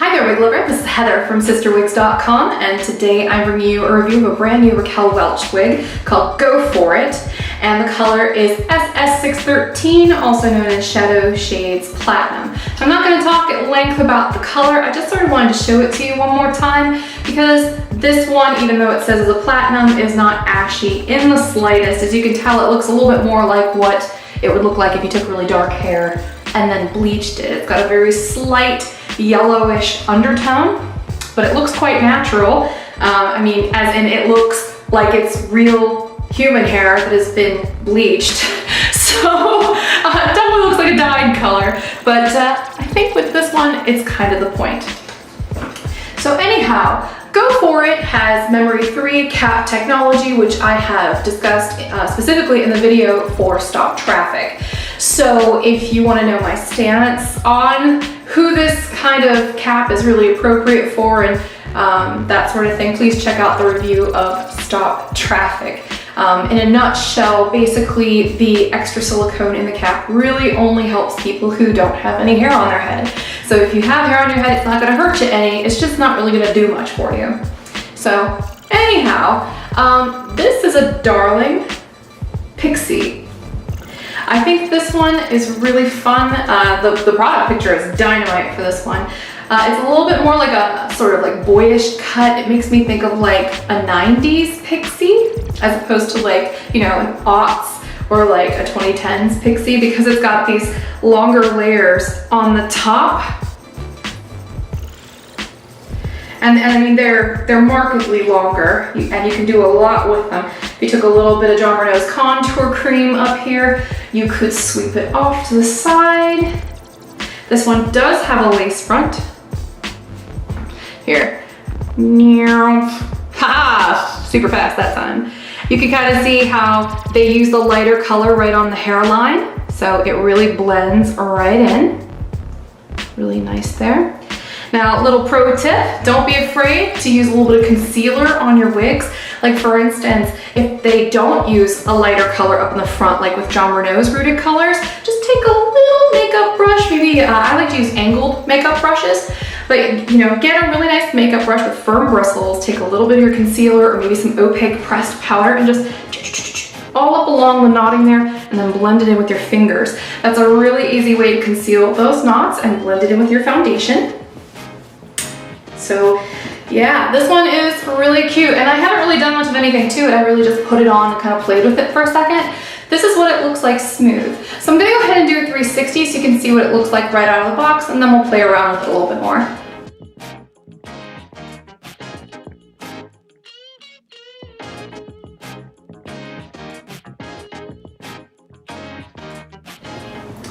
Hi there, wig lover. This is Heather from CysterWigs.com, and today I bring you a review of a brand new Raquel Welch wig called Go For It, and the color is SS613, also known as Shadow Shades Platinum. I'm not going to talk at length about the color. I just sort of wanted to show it to you one more time because this one, even though it says it's a platinum, is not ashy in the slightest. As you can tell, it looks a little bit more like what it would look like if you took really dark hair and then bleached it. It's got a very slight yellowish undertone, but it looks quite natural. I mean, as in it looks like it's real human hair that has been bleached. So it definitely looks like a dyed color, but I think with this one, it's kind of the point. So anyhow, Go For It has memory 3 cap technology, which I have discussed specifically in the video for stop traffic. So if you want to know my stance on who this kind of cap is really appropriate for and that sort of thing, please check out the review of Stop Traffic. In a nutshell, basically the extra silicone in the cap really only helps people who don't have any hair on their head. So if you have hair on your head, it's not going to hurt you any, it's just not really going to do much for you. So anyhow, this is a darling pixie. I think this one is really fun. The product picture is dynamite for this one. It's a little bit more like a sort of like boyish cut. It makes me think of like a 90s pixie as opposed to like, you know, an aughts or like a 2010s pixie, because it's got these longer layers on the top. And I mean, they're markedly longer, and you can do a lot with them. If you took a little bit of John Renault's contour cream up here, you could sweep it off to the side. This one does have a lace front. Here. Ha! Super fast that time. You can kind of see how they use the lighter color right on the hairline, so it really blends right in. Really nice there. Now, little pro tip, don't be afraid to use a little bit of concealer on your wigs. Like for instance, if they don't use a lighter color up in the front, like with John Renault's rooted colors, just take a little makeup brush. Maybe I like to use angled makeup brushes, but you know, get a really nice makeup brush with firm bristles, take a little bit of your concealer or maybe some opaque pressed powder and just all up along the knotting there, and then blend it in with your fingers. That's a really easy way to conceal those knots and blend it in with your foundation. So yeah, this one is really cute, and I haven't really done much of anything to it. I really just put it on and kind of played with it for a second. This is what it looks like smooth. So I'm gonna go ahead and do a 360 so you can see what it looks like right out of the box, and then we'll play around with it a little bit more.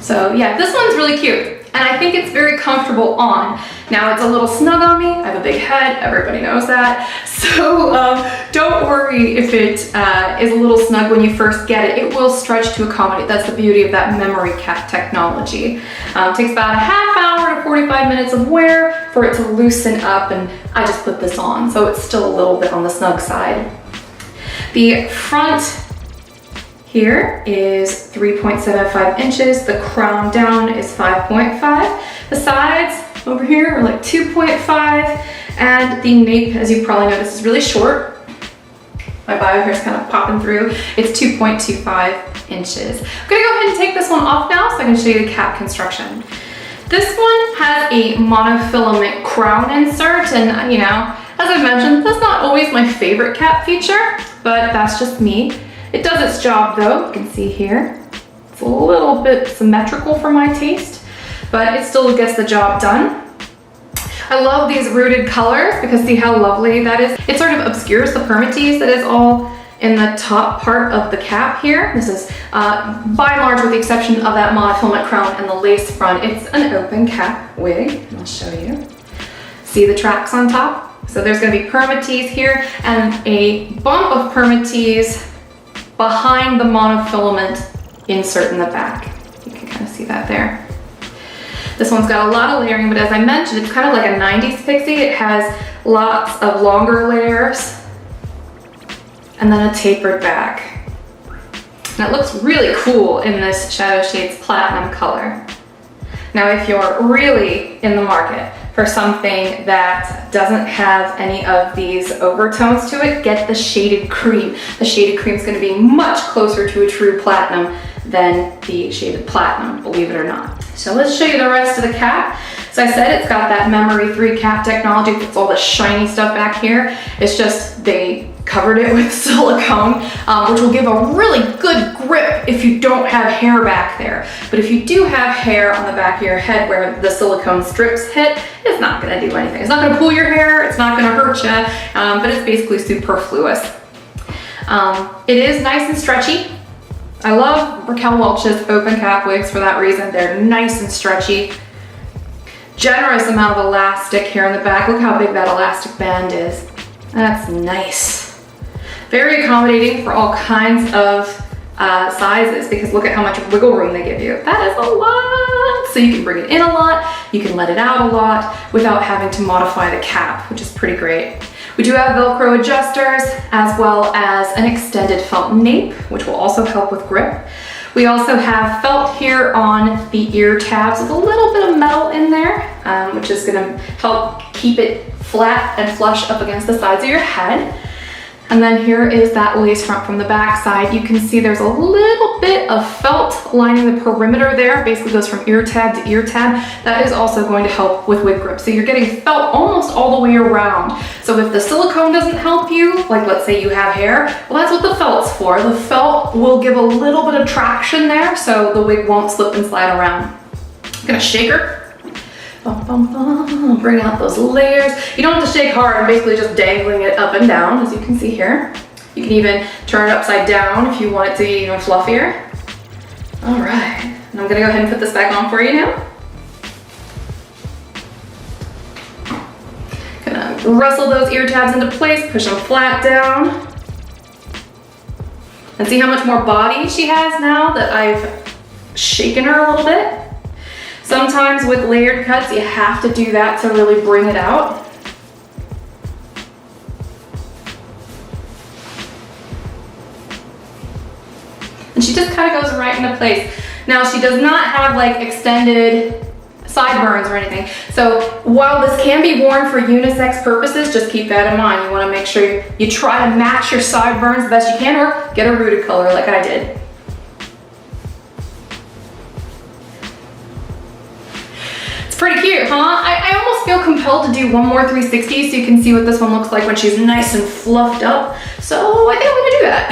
So yeah, this one's really cute, and I think it's very comfortable on. Now it's a little snug on me. I have a big head, everybody knows that. So don't worry if it is a little snug when you first get it. It will stretch to accommodate. That's the beauty of that memory cap technology. It takes about a half hour to 45 minutes of wear for it to loosen up, and I just put this on, so it's still a little bit on the snug side. The front here is 3.75 inches. The crown down is 5.5. The sides over here are like 2.5. And the nape, as you probably noticed, is really short. My bio hair is kind of popping through. It's 2.25 inches. I'm gonna go ahead and take this one off now so I can show you the cap construction. This one has a monofilament crown insert, and you know, as I mentioned, that's not always my favorite cap feature, but that's just me. It does its job though, you can see here. It's a little bit symmetrical for my taste, but it still gets the job done. I love these rooted colors because see how lovely that is. It sort of obscures the permatease that is all in the top part of the cap here. This is by and large, with the exception of that monofilament crown and the lace front, it's an open cap wig. I'll show you. See the tracks on top? So there's gonna be permatease here and a bump of permatease behind the monofilament insert in the back. You can kind of see that there. This one's got a lot of layering, but as I mentioned, it's kind of like a 90s pixie. It has lots of longer layers and then a tapered back. And it looks really cool in this Shadow Shades Platinum color. Now, if you're really in the market for something that doesn't have any of these overtones to it, get the shaded cream. The shaded cream is going to be much closer to a true platinum than the shaded platinum, believe it or not. So let's show you the rest of the cap. So I said it's got that memory 3 cap technology. It's all the shiny stuff back here. It's just they covered it with silicone, which will give a really good grip if you don't have hair back there. But if you do have hair on the back of your head where the silicone strips hit, it's not gonna do anything. It's not gonna pull your hair, it's not gonna hurt you, but it's basically superfluous. It is nice and stretchy. I love Raquel Welch's open cap wigs for that reason. They're nice and stretchy. Generous amount of elastic here in the back. Look how big that elastic band is. That's nice. Very accommodating for all kinds of sizes, because look at how much wiggle room they give you. That is a lot. So you can bring it in a lot, you can let it out a lot without having to modify the cap, which is pretty great. We do have Velcro adjusters as well as an extended felt nape, which will also help with grip. We also have felt here on the ear tabs with a little bit of metal in there, which is gonna help keep it flat and flush up against the sides of your head. And then here is that lace front from the back side. You can see there's a little bit of felt lining the perimeter there. Basically goes from ear tab to ear tab. That is also going to help with wig grip. So you're getting felt almost all the way around. So if the silicone doesn't help you, like let's say you have hair, well that's what the felt's for. The felt will give a little bit of traction there so the wig won't slip and slide around. I'm gonna shake her. Bum, bum, bum. Bring out those layers. You don't have to shake hard. I'm basically just dangling it up and down, as you can see here. You can even turn it upside down if you want it to be even fluffier. All right, and I'm gonna go ahead and put this back on for you now. Gonna wrestle those ear tabs into place, push them flat down. And see how much more body she has now that I've shaken her a little bit? Sometimes with layered cuts, you have to do that to really bring it out. And she just kind of goes right into place. Now she does not have like extended sideburns or anything. So while this can be worn for unisex purposes, just keep that in mind. You want to make sure you try to match your sideburns the best you can, or get a rooted color like I did. Pretty cute, huh? I almost feel compelled to do one more 360 so you can see what this one looks like when she's nice and fluffed up. So I think I'm gonna do that.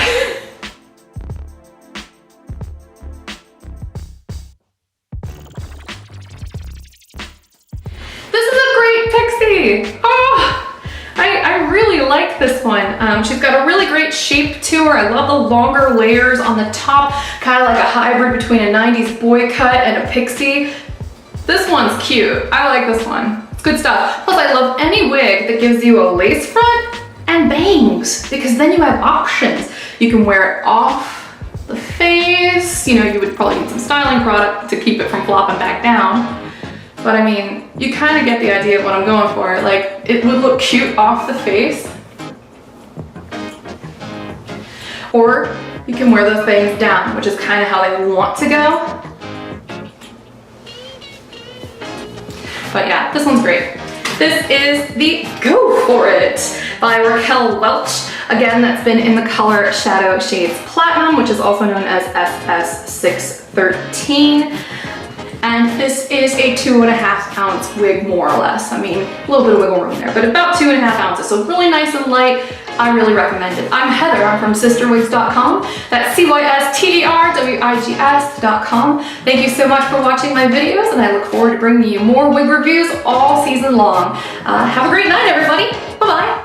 This is a great pixie. Oh, I really like this one. She's got a really great shape to her. I love the longer layers on the top, kind of like a hybrid between a 90s boy cut and a pixie. This one's cute. I like this one. It's good stuff. Plus, I love any wig that gives you a lace front and bangs, because then you have options. You can wear it off the face. You know, you would probably need some styling product to keep it from flopping back down. But I mean, you kind of get the idea of what I'm going for. Like, it would look cute off the face. Or you can wear those bangs down, which is kind of how they want to go. But yeah, this one's great. This is the Go For It by Raquel Welch. Again, that's been in the color Shadow Shades Platinum, which is also known as SS613. And this is a 2.5 ounce wig, more or less. I mean, a little bit of wiggle room there, but about 2.5 ounces. So really nice and light. I really recommend it. I'm Heather, I'm from CysterWigs.com. That's CysterWigs.com. Thank you so much for watching my videos, and I look forward to bringing you more wig reviews all season long. Have a great night, everybody. Bye-bye.